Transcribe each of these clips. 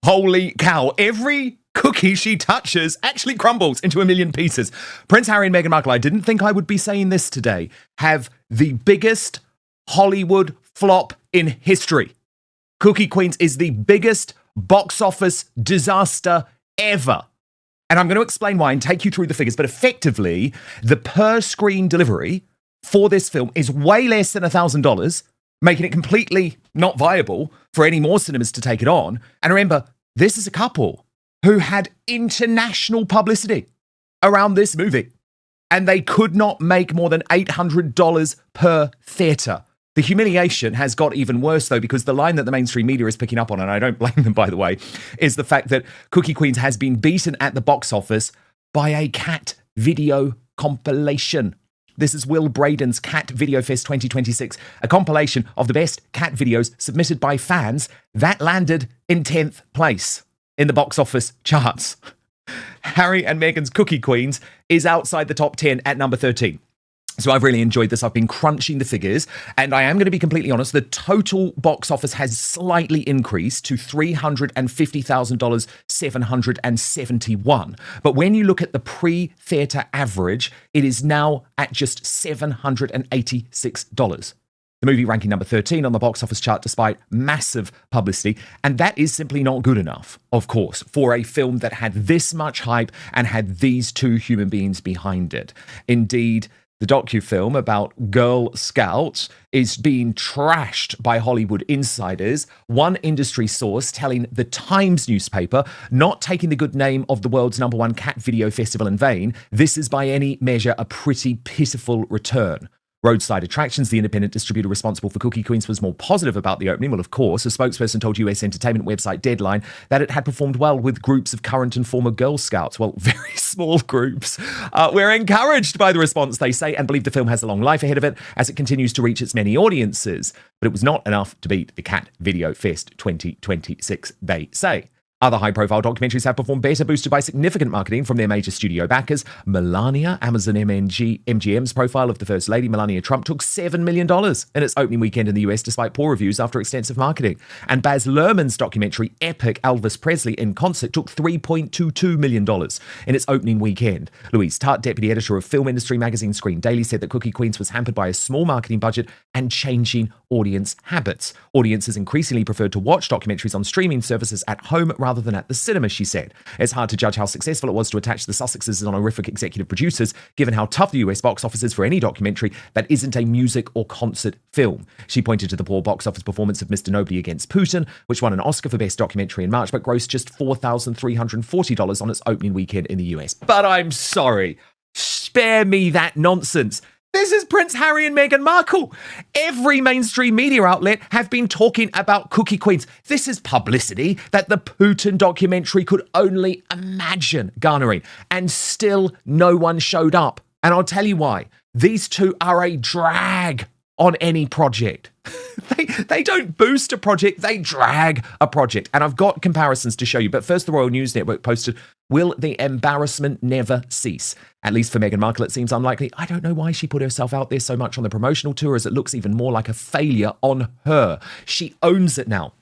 Holy cow. Every cookie she touches actually crumbles into a million pieces. Prince Harry and Meghan Markle, I didn't think I would be saying this today, have the biggest Hollywood flop in history. Cookie Queens is the biggest box office disaster ever. And I'm going to explain why and take you through the figures. But effectively, the per-screen delivery for this film is way less than $1,000, making it completely not viable for any more cinemas to take it on. And remember, this is a couple who had international publicity around this movie, and they could not make more than $800 per theatre. The humiliation has got even worse, though, because the line that the mainstream media is picking up on, and I don't blame them, by the way, is the fact that Cookie Queens has been beaten at the box office by a cat video compilation. This is Will Braden's Cat Video Fest 2026, a compilation of the best cat videos submitted by fans that landed in 10th place in the box office charts. Harry and Meghan's Cookie Queens is outside the top 10 at number 13. So I've really enjoyed this. I've been crunching the figures, and I am going to be completely honest. The total box office has slightly increased to $350,000, 771. But when you look at the pre-theatre average, it is now at just $786. The movie ranking number 13 on the box office chart despite massive publicity. And that is simply not good enough, of course, for a film that had this much hype and had these two human beings behind it. Indeed, the docu-film about Girl Scouts is being trashed by Hollywood insiders. One industry source telling the Times newspaper, not taking the good name of the world's #1 cat video festival in vain, this is by any measure a pretty pitiful return. Roadside Attractions, the independent distributor responsible for Cookie Queens, was more positive about the opening. Well, of course, a spokesperson told US entertainment website Deadline that it had performed well with groups of current and former Girl Scouts. Well, very small groups. We're encouraged by the response, they say, and believe the film has a long life ahead of it as it continues to reach its many audiences. But it was not enough to beat the Cat Video Fest 2026, they say. Other high-profile documentaries have performed better, boosted by significant marketing from their major studio backers. Melania, Amazon MGM's profile of the First Lady, Melania Trump, took $7 million in its opening weekend in the US, despite poor reviews after extensive marketing. And Baz Luhrmann's documentary, Epic Elvis Presley in Concert, took $3.22 million in its opening weekend. Louise Tart, deputy editor of film industry magazine Screen Daily, said that Cookie Queens was hampered by a small marketing budget and changing audience habits. Audiences increasingly preferred to watch documentaries on streaming services at home rather than at the cinema, she said. It's hard to judge how successful it was to attach the Sussexes as honorific executive producers, given how tough the US box office is for any documentary that isn't a music or concert film. She pointed to the poor box office performance of Mr. Nobody Against Putin, which won an Oscar for Best Documentary in March, but grossed just $4,340 on its opening weekend in the US. But I'm sorry. Spare me that nonsense. This is Prince Harry and Meghan Markle. Every mainstream media outlet have been talking about Cookie Queens. This is publicity that the Putin documentary could only imagine garnering. And still no one showed up. And I'll tell you why. These two are a drag on any project. They don't boost a project, they drag a project. And I've got comparisons to show you. But first, the Royal News Network posted, will the embarrassment never cease? At least for Meghan Markle, it seems unlikely. I don't know why she put herself out there so much on the promotional tour, as it looks even more like a failure on her. She owns it now.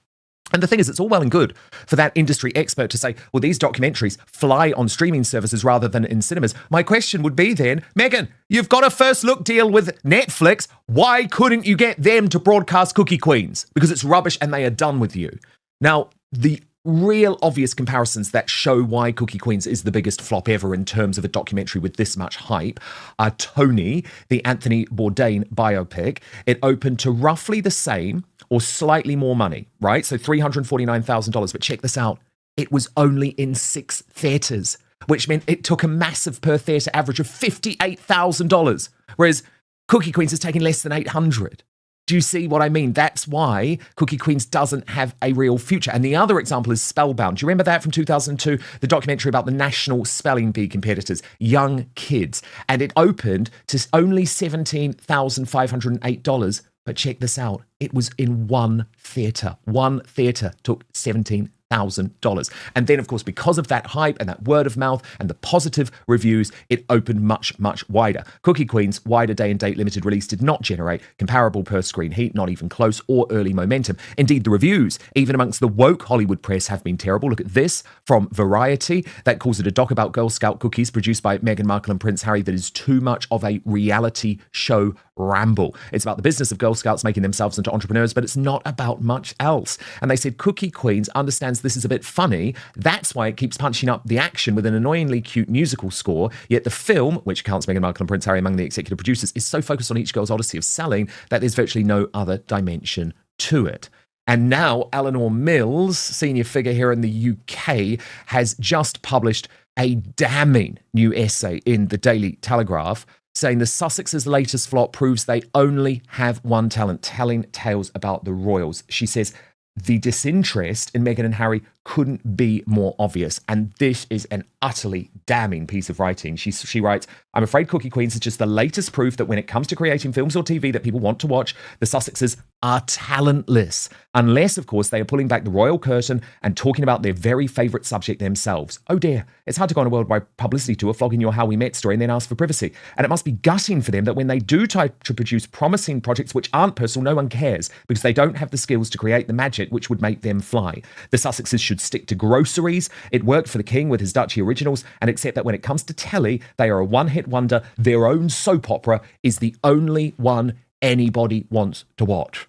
And the thing is, it's all well and good for that industry expert to say, well, these documentaries fly on streaming services rather than in cinemas. My question would be then, Meghan, you've got a first look deal with Netflix. Why couldn't you get them to broadcast Cookie Queens? Because it's rubbish and they are done with you. Now, the real obvious comparisons that show why Cookie Queens is the biggest flop ever in terms of a documentary with this much hype are Tony, the Anthony Bourdain biopic. It opened to roughly the same or slightly more money, right? So $349,000. But check this out. It was only in 6 theatres, which meant it took a massive per theatre average of $58,000, whereas Cookie Queens is taking less than $800. Do you see what I mean? That's why Cookie Queens doesn't have a real future. And the other example is Spellbound. Do you remember that from 2002? The documentary about the National Spelling Bee competitors, young kids. And it opened to only $17,508. But check this out. It was in one theatre. One theatre took $17,000. $100,000. And then, of course, because of that hype and that word of mouth and the positive reviews, it opened much, much wider. Cookie Queen's wider day and date limited release did not generate comparable per-screen heat, not even close, or early momentum. Indeed, the reviews, even amongst the woke Hollywood press, have been terrible. Look at this from Variety that calls it a doc about Girl Scout cookies produced by Meghan Markle and Prince Harry that is too much of a reality show ramble. It's about the business of Girl Scouts making themselves into entrepreneurs, but it's not about much else. And they said Cookie Queens understands this is a bit funny. That's why it keeps punching up the action with an annoyingly cute musical score. Yet the film, which counts Meghan Markle and Prince Harry among the executive producers, is so focused on each girl's odyssey of selling that there's virtually no other dimension to it. And now Eleanor Mills, senior figure here in the UK, has just published a damning new essay in the Daily Telegraph saying the Sussexes' latest flop proves they only have one talent, telling tales about the royals. She says the disinterest in Meghan and Harry couldn't be more obvious. And this is an utterly damning piece of writing. She writes, I'm afraid Cookie Queens is just the latest proof that when it comes to creating films or TV that people want to watch, the Sussexes are talentless. Unless, of course, they are pulling back the royal curtain and talking about their very favourite subject themselves. Oh dear, it's hard to go on a worldwide publicity tour flogging your How We Met story and then ask for privacy. And it must be gutting for them that when they do try to produce promising projects which aren't personal, no one cares because they don't have the skills to create the magic which would make them fly. The Sussexes should stick to groceries. It worked for the king with his Duchy originals, and accept that when it comes to telly, they are a one-hit wonder. Their own soap opera is the only one anybody wants to watch.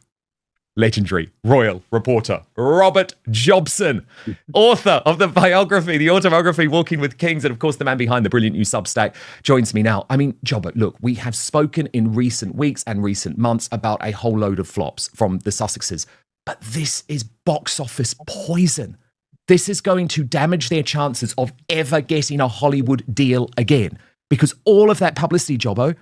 Legendary royal reporter Robert Jobson, author of the autobiography Walking with Kings, and of course the man behind the brilliant new Substack, joins me now. I mean, Jobber, look, we have spoken in recent weeks and recent months about a whole load of flops from the Sussexes, but this is box office poison. This is going to damage their chances of ever getting a Hollywood deal again, because all of that publicity, Jobbo,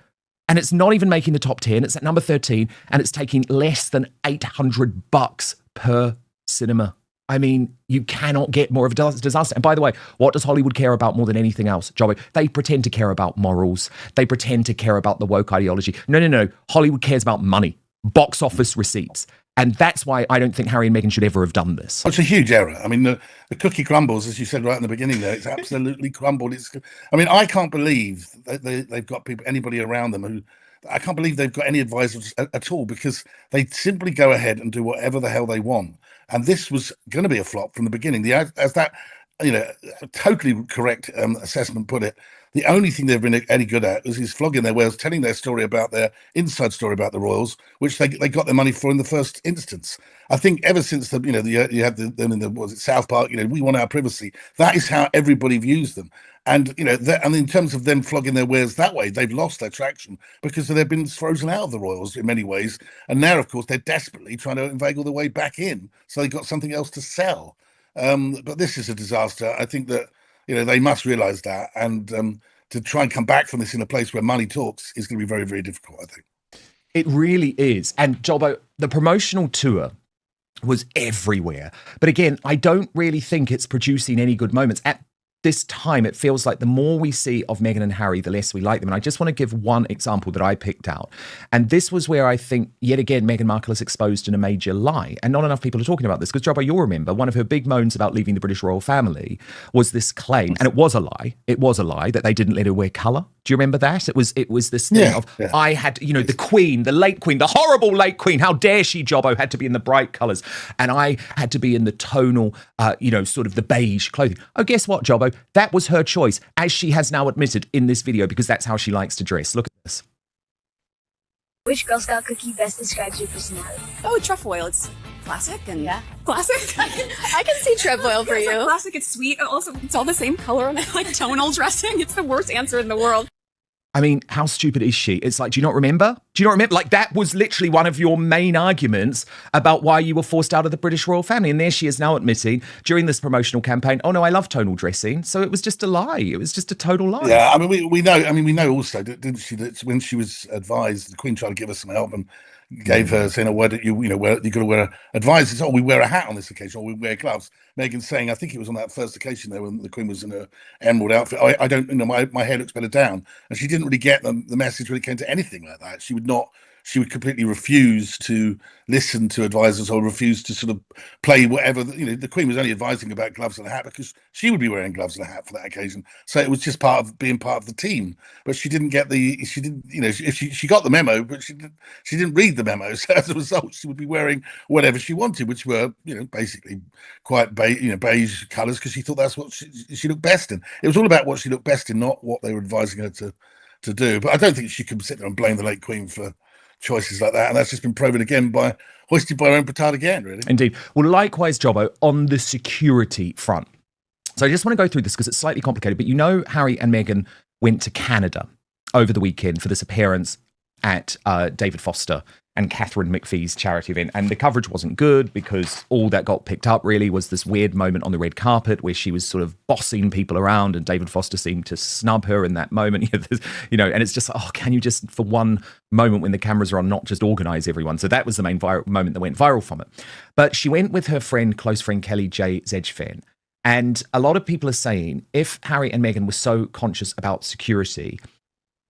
and it's not even making the top 10. It's at number 13, and it's taking less than $800 per cinema. I mean, you cannot get more of a disaster. And by the way, what does Hollywood care about more than anything else, Jobbo? They pretend to care about morals. They pretend to care about the woke ideology. No. Hollywood cares about money, box office receipts. And that's why I don't think Harry and Meghan should ever have done this. It's a huge error. I mean, the cookie crumbles, as you said right in the beginning there. It's absolutely crumbled. I can't believe that they've got anybody around them who, I can't believe they've got any advisors at all, because they simply go ahead and do whatever the hell they want. And this was going to be a flop from the beginning. As that, totally correct assessment put it, the only thing they've been any good at is flogging their whales, telling their story about their inside story about the royals, which they got their money for in the first instance. I think ever since you had them in the South Park, we want our privacy. That is how everybody views them. And and in terms of them flogging their wares that way, they've lost their traction because they've been frozen out of the royals in many ways. And now, of course, they're desperately trying to inveigle their way back in, so they've got something else to sell. But this is a disaster. I think that they must realise that, and to try and come back from this in a place where money talks is going to be very, very difficult, I think. It really is. And Jobbo, the promotional tour was everywhere. But again, I don't really think it's producing any good moments. At this time, it feels like the more we see of Meghan and Harry, the less we like them. And I just want to give one example that I picked out. And this was where I think, yet again, Meghan Markle is exposed in a major lie. And not enough people are talking about this. Because, Jobbo, you'll remember, one of her big moans about leaving the British royal family was this claim, and it was a lie. It was a lie that they didn't let her wear colour. Do you remember that? It was this thing I had, the Queen, the late Queen, the horrible late Queen. How dare she, Jobbo, had to be in the bright colours. And I had to be in the tonal, sort of the beige clothing. Oh, guess what, Jobbo? That was her choice, as she has now admitted in this video, because that's how she likes to dress. Look at this. Which Girl Scout cookie best describes your personality? Oh, trefoil. It's classic and classic. I can see trefoil for you. It's classic. It's sweet. Also, it's all the same color, and I like tonal dressing. It's the worst answer in the world. I mean, how stupid is she? It's like, do you not remember? Like, that was literally one of your main arguments about why you were forced out of the British royal family. And there she is now admitting during this promotional campaign, oh no, I love tonal dressing. So it was just a lie. It was just a total lie. Yeah, I mean, we know also, didn't she, that when she was advised, the Queen tried to give her some help and gave her saying, "Oh, you got to wear advisors. Oh, we wear a hat on this occasion, or we wear gloves." Meghan saying, I think it was on that first occasion there when the Queen was in her emerald outfit, I don't, my hair looks better down, and she didn't really get the message when it came to anything like that. She would not she would completely refuse to listen to advisors or refuse to sort of play whatever. The Queen was only advising about gloves and a hat because she would be wearing gloves and a hat for that occasion. So it was just part of being part of the team. But she didn't get she got the memo, but she didn't read the memo. So as a result, she would be wearing whatever she wanted, which were basically quite beige colours, because she thought that's what she looked best in. It was all about what she looked best in, not what they were advising her to do. But I don't think she can sit there and blame the late Queen for choices like that, and that's just been proven again hoisted by her own petard again, really. Indeed. Well, likewise, Jobbo, on the security front. So I just want to go through this because it's slightly complicated, but Harry and Meghan went to Canada over the weekend for this appearance at David Foster and Catherine McPhee's charity event. And the coverage wasn't good because all that got picked up really was this weird moment on the red carpet where she was sort of bossing people around and David Foster seemed to snub her in that moment. And it's just, can you just, for one moment when the cameras are on, not just organise everyone? So that was the main moment that went viral from it. But she went with her close friend, Kelly J. Zedgefan. And a lot of people are saying, if Harry and Meghan were so conscious about security,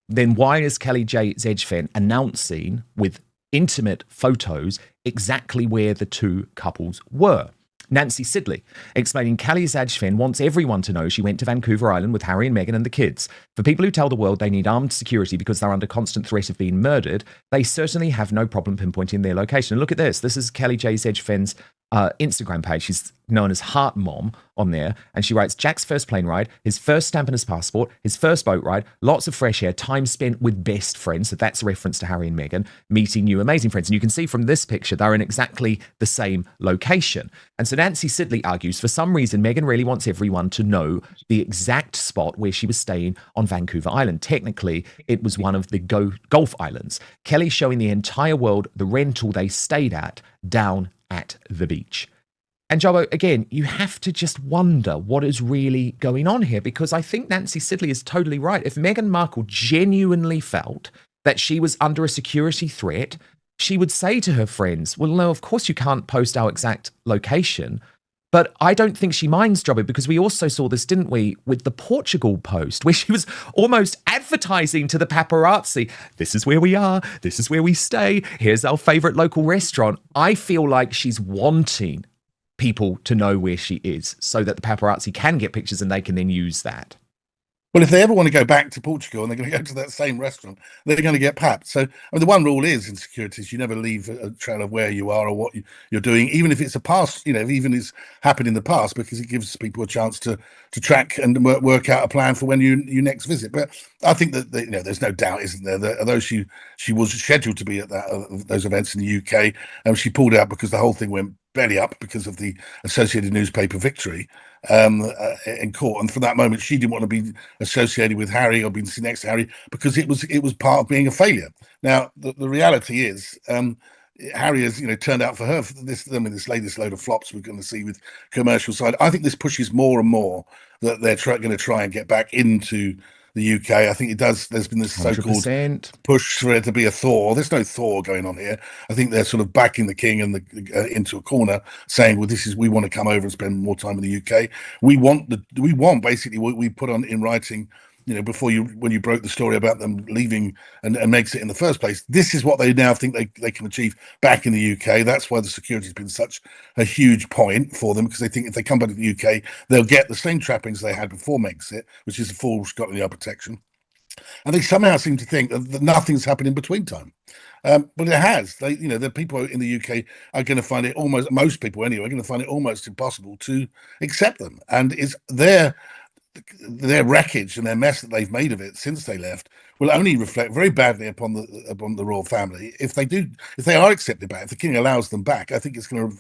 then why is Kelly J. Zedgefan announcing with intimate photos exactly where the two couples were? Nancy Sidley explaining Kelly Zedgefan wants everyone to know she went to Vancouver Island with Harry and Meghan and the kids. For people who tell the world they need armed security because they're under constant threat of being murdered, they certainly have no problem pinpointing their location. And look at this. This is Kelly J. Zedgefan's Instagram page. She's known as Heart Mom on there, and she writes, Jack's first plane ride, his first stamp in his passport, his first boat ride, lots of fresh air, time spent with best friends. So that's a reference to Harry and Meghan meeting new amazing friends. And you can see from this picture, they're in exactly the same location. And so Nancy Sidley argues, for some reason, Meghan really wants everyone to know the exact spot where she was staying on Vancouver Island. Technically, it was one of the Gulf Islands. Kelly showing the entire world the rental they stayed at down at the beach. And Jobbo, again, you have to just wonder what is really going on here, because I think Nancy Sidley is totally right. If Meghan Markle genuinely felt that she was under a security threat, she would say to her friends, well, no, of course you can't post our exact location. But I don't think she minds, Jobbo, because we also saw this, didn't we, with the Portugal post, where she was almost advertising to the paparazzi, this is where we are, this is where we stay, here's our favourite local restaurant. I feel like she's wanting people to know where she is so that the paparazzi can get pictures and they can then use that. Well, if they ever want to go back to Portugal and they're going to go to that same restaurant, they're going to get papped. So, the one rule is in security is you never leave a trail of where you are or what you're doing, even if it's a past, even if it's happened in the past, because it gives people a chance to track and work out a plan for when you next visit. But I think that there's no doubt, isn't there, that although she was scheduled to be at those events in the UK, she pulled out because the whole thing went belly up because of the Associated newspaper victory in court, and from that moment she didn't want to be associated with Harry or being seen next to Harry because it was part of being a failure. Now the reality is Harry has turned out for her this latest load of flops we're going to see with commercial side. I think this pushes more and more that they're going to try and get back into the UK. I think it does. There's been this so-called 100%. push for it to be a Thor. There's no Thor going on here. I think they're sort of backing the king and into a corner, saying, "Well, we want to come over and spend more time in the UK. We want basically what we put on in writing." When you broke the story about them leaving and makes it in the first place, this is what they now think they can achieve back in the UK. That's why the security has been such a huge point for them, because they think if they come back to the UK, they'll get the same trappings they had before Megxit, which is the full Scotland Yard protection. And they somehow seem to think that nothing's happened in between time. But it has. The people in the UK are going to find it most people anyway, are going to find it almost impossible to accept them. And it's their wreckage and their mess that they've made of it since they left will only reflect very badly upon the royal family if they are accepted back. If the king allows them back, I think it's going to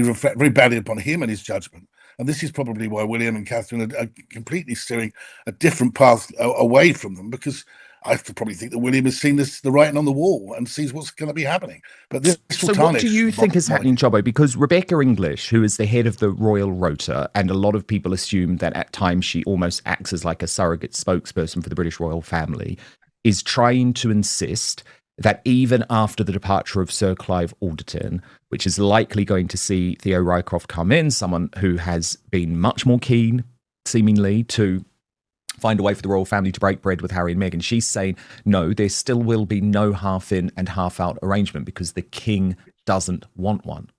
reflect very badly upon him and his judgment. And this is probably why William and Catherine are completely steering a different path away from them, because I probably think that William has seen the writing on the wall and sees what's going to be happening. But this so what do you think is happening, Jobbo? Because Rebecca English, who is the head of the Royal Rota, and a lot of people assume that at times she almost acts as like a surrogate spokesperson for the British royal family, is trying to insist that even after the departure of Sir Clive Alderton, which is likely going to see Theo Rycroft come in, someone who has been much more keen, seemingly, to find a way for the royal family to break bread with Harry and Meghan. She's saying, no, there still will be no half in and half out arrangement because the king doesn't want one.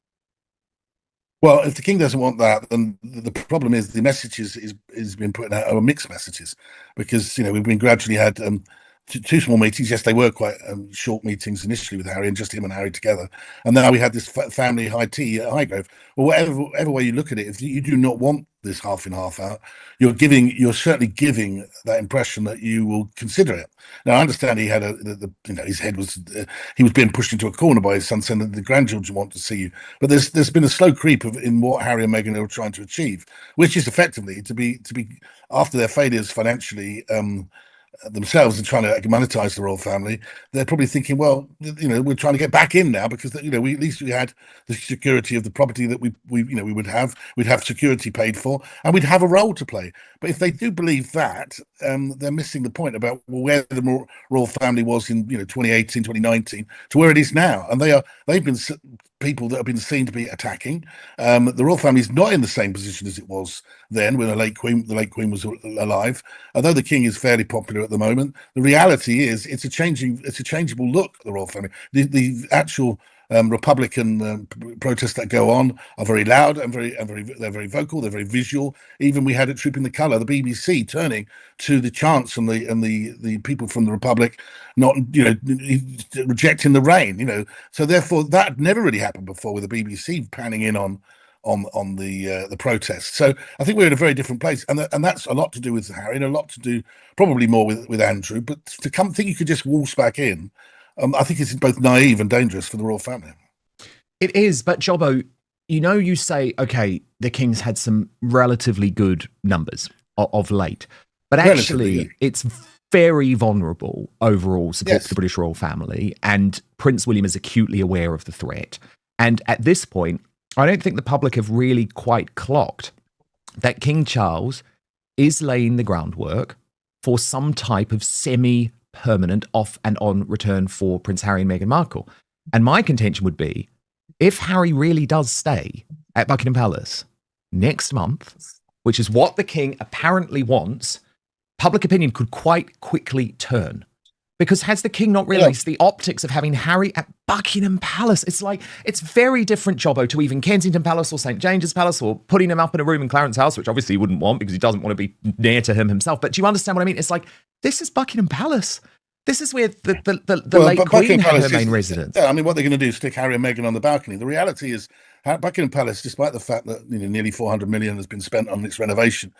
Well, if the king doesn't want that, then the problem is the messages is been put out are mixed messages, because we've been gradually had two small meetings. Yes, they were quite short meetings initially with Harry and just him and Harry together, and now we had this family high tea at Highgrove. Well, whatever way you look at it, if you do not want this half in half out, you're certainly giving that impression that you will consider it. Now, I understand he had his head was he was being pushed into a corner by his son, saying that the grandchildren want to see you. But there's been a slow creep in what Harry and Meghan are trying to achieve, which is effectively to be after their failures financially. Themselves and trying to monetize the royal family, they're probably thinking, well, we're trying to get back in now because we at least we had the security of the property that we would have. We'd have security paid for, and we'd have a role to play. But if they do believe that, they're missing the point about where the royal family was in 2018, 2019 to where it is now, and they've been people that have been seen to be attacking. The royal family is not in the same position as it was then when the late queen was alive. Although the king is fairly popular at the moment, the reality is it's a changeable look at the royal family. The actual Republican protests that go on are very loud and they're very vocal, they're very visual. Even we had it Trooping the Colour, the BBC turning to the chants and the people from the Republic not rejecting the rain, so therefore that never really happened before with the BBC panning in on the protests. So I think we're in a very different place, and that's a lot to do with Harry and a lot to do probably more with Andrew. But to think you could just waltz back in, I think it's both naive and dangerous for the royal family. It is, but Jobbo, you say, okay, the king's had some relatively good numbers of late, but actually it's very vulnerable overall support for the British royal family, and Prince William is acutely aware of the threat. And at this point, I don't think the public have really quite clocked that King Charles is laying the groundwork for some type of semi-permanent off and on return for Prince Harry and Meghan Markle. And my contention would be, if Harry really does stay at Buckingham Palace next month, which is what the king apparently wants, public opinion could quite quickly turn. Because has the king not realised the optics of having Harry at Buckingham Palace? It's very different, Jobbo, to even Kensington Palace or St. James's Palace, or putting him up in a room in Clarence House, which obviously he wouldn't want because he doesn't want to be near to him himself. But do you understand what I mean? It's like, this is Buckingham Palace. This is where the late Queen had her main residence. Yeah, I mean, what they're going to do is stick Harry and Meghan on the balcony. The reality is, Buckingham Palace, despite the fact that nearly 400 million has been spent on its renovation,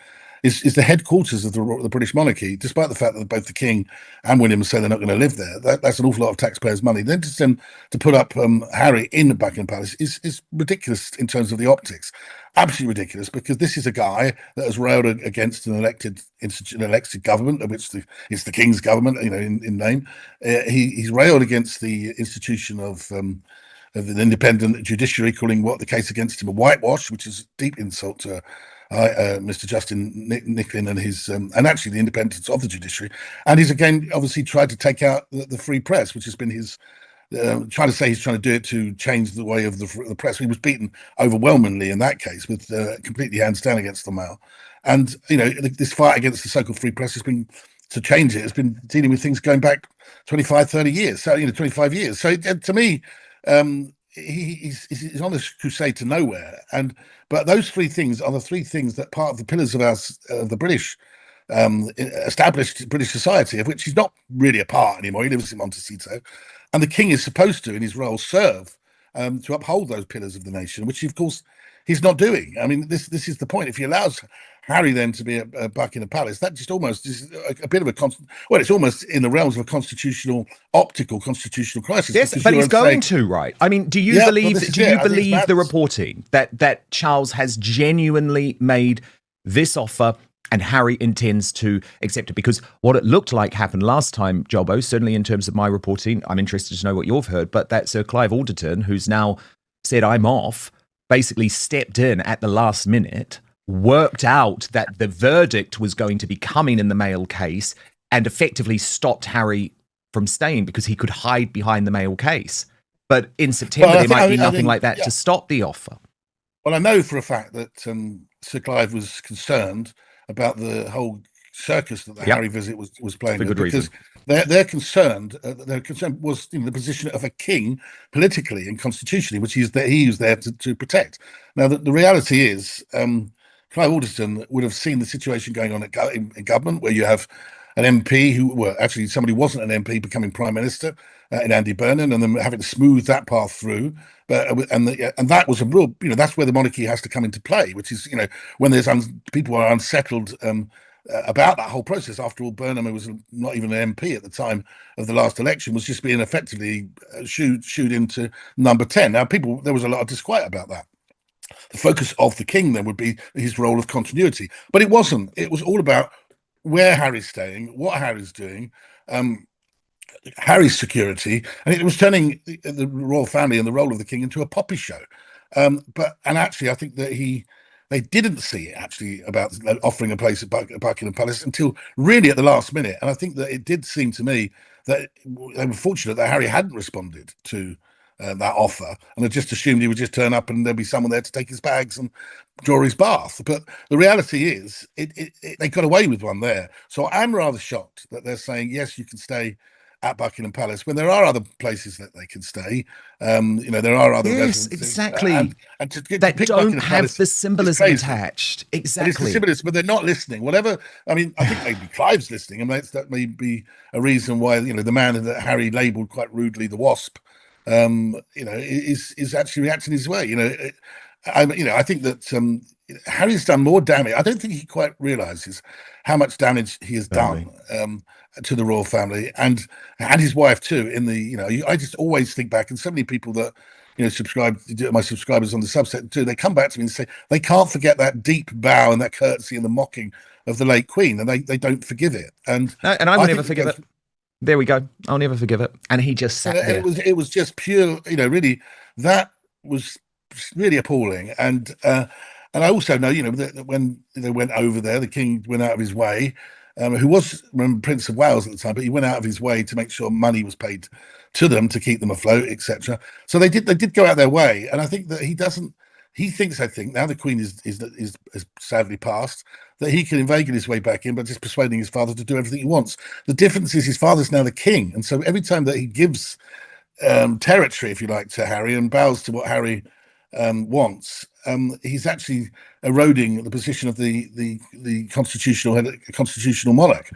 is the headquarters of the British monarchy, despite the fact that both the King and William say they're not going to live there. That's an awful lot of taxpayers' money. Then to put up Harry in Buckingham Palace is ridiculous in terms of the optics. Absolutely ridiculous, because this is a guy that has railed against an elected government, of which it's the King's government, in name. He's railed against the institution of an independent judiciary, calling what the case against him a whitewash, which is a deep insult to Mr. Justin Nicklin and his and actually the independence of the judiciary. And he's again obviously tried to take out the free press, which has been his trying to say he's trying to do it to change the way of the press. He was beaten overwhelmingly in that case, with completely hands down against the Mail. And this fight against the so-called free press has been dealing with things going back 25, 30 years. So 25 years. So to me, he's on a crusade to nowhere. But those three things are the three things that part of the pillars of the British established British society, of which he's not really a part anymore. He lives in Montecito, and the king is supposed to, in his role, serve to uphold those pillars of the nation, which of course he's not doing. I mean, this is the point. If he allows Harry then to be at Buckingham Palace, that just almost is a bit of it's almost in the realms of a optical constitutional crisis. Yes, but he's going to, right? I mean, do you believe the reporting that Charles has genuinely made this offer and Harry intends to accept it? Because what it looked like happened last time, Jobbo, certainly in terms of my reporting, I'm interested to know what you've heard, but that Sir Clive Alderton, who's now said I'm off, basically stepped in at the last minute, worked out that the verdict was going to be coming in the Mail case, and effectively stopped Harry from staying because he could hide behind the Mail case. But in September, there might be nothing like that to stop the offer. Well, I know for a fact that Sir Clive was concerned about the whole circus that the Yep. Harry visit was playing For with, good because reason. they're concerned. Their concern was the position of a king politically and constitutionally, which he was there to protect. Now, the reality is, Clive Alderson would have seen the situation going on in government, where you have an MP actually somebody who wasn't an MP becoming prime minister in Andy Burnham, and then having to smooth that path through. But and that was a real, that's where the monarchy has to come into play, which is, when there's people are unsettled about that whole process. After all, Burnham, who was not even an MP at the time of the last election, was just being effectively shooed into number 10. Now, there was a lot of disquiet about that. The focus of the king then would be his role of continuity, but it wasn't. It was all about where Harry's staying, what Harry's doing, Harry's security, and it was turning the royal family and the role of the king into a poppy show. And actually, I think that they didn't see it actually about offering a place at Buckingham Palace until really at the last minute. And I think that it did seem to me that they were fortunate that Harry hadn't responded to that offer, and had just assumed he would just turn up and there'd be someone there to take his bags and draw his bath. But the reality is, they got away with one there. So I'm rather shocked that they're saying, yes, you can stay at Buckingham Palace, when there are other places that they can stay. There are other Yes, residences, exactly. and to That pick don't Buckingham have Palace the is symbolism crazy. attached. And it's Exactly. the symbolism, but they're not listening. Whatever. I mean, I think maybe Clive's listening, and that may be a reason why the man that Harry labelled quite rudely the Wasp, is actually reacting his way. I think that Harry's done more damage. I don't think he quite realizes how much damage he has done to the royal family and his wife too. I just always think back, and so many people that subscribe, my subscribers on the Substack too, they come back to me and say they can't forget that deep bow and that courtesy and the mocking of the late Queen, and they don't forgive it. And I will never forgive it. There we go. I'll never forgive it. And he just sat there. It was just pure, really, that was really appalling. And I also know, that when they went over there, the king went out of his way, who was Prince of Wales at the time, but he went out of his way to make sure money was paid to them to keep them afloat, etc. So they did go out their way. And I think that he thinks now the Queen is sadly passed, that he can inveigle his way back in by just persuading his father to do everything he wants. The difference is his father's now the king, and so every time that he gives territory, if you like, to Harry and bows to what Harry wants, he's actually eroding the position of the constitutional monarch,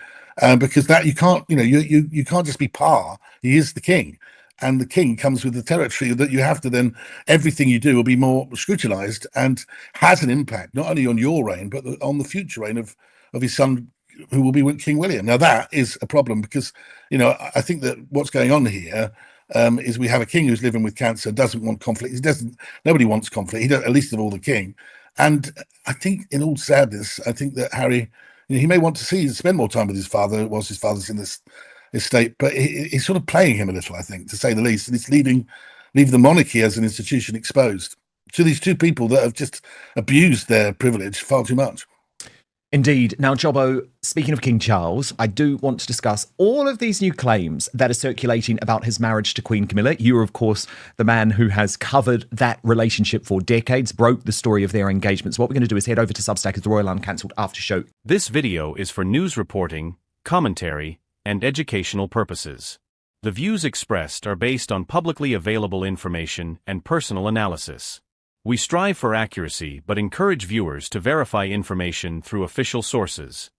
because that you can't you can't just be par. He is the king. And the king comes with the territory that you have to then, everything you do will be more scrutinized and has an impact, not only on your reign, but on the future reign of his son, who will be King William. Now, that is a problem because, I think that what's going on here is we have a king who's living with cancer, doesn't want conflict. Nobody wants conflict, at least of all the king. And I think, in all sadness, I think that Harry, he may want to spend more time with his father whilst his father's in this estate, but he's sort of playing him a little, I think, to say the least, and it's leaving the monarchy as an institution exposed to these two people that have just abused their privilege far too much. Indeed. Now, Jobbo, speaking of King Charles, I do want to discuss all of these new claims that are circulating about his marriage to Queen Camilla. You are, of course, the man who has covered that relationship for decades, broke the story of their engagement. So what we're going to do is head over to Substack as the Royal Uncancelled After Show. This video is for news reporting, commentary, and educational purposes. The views expressed are based on publicly available information and personal analysis. We strive for accuracy but encourage viewers to verify information through official sources.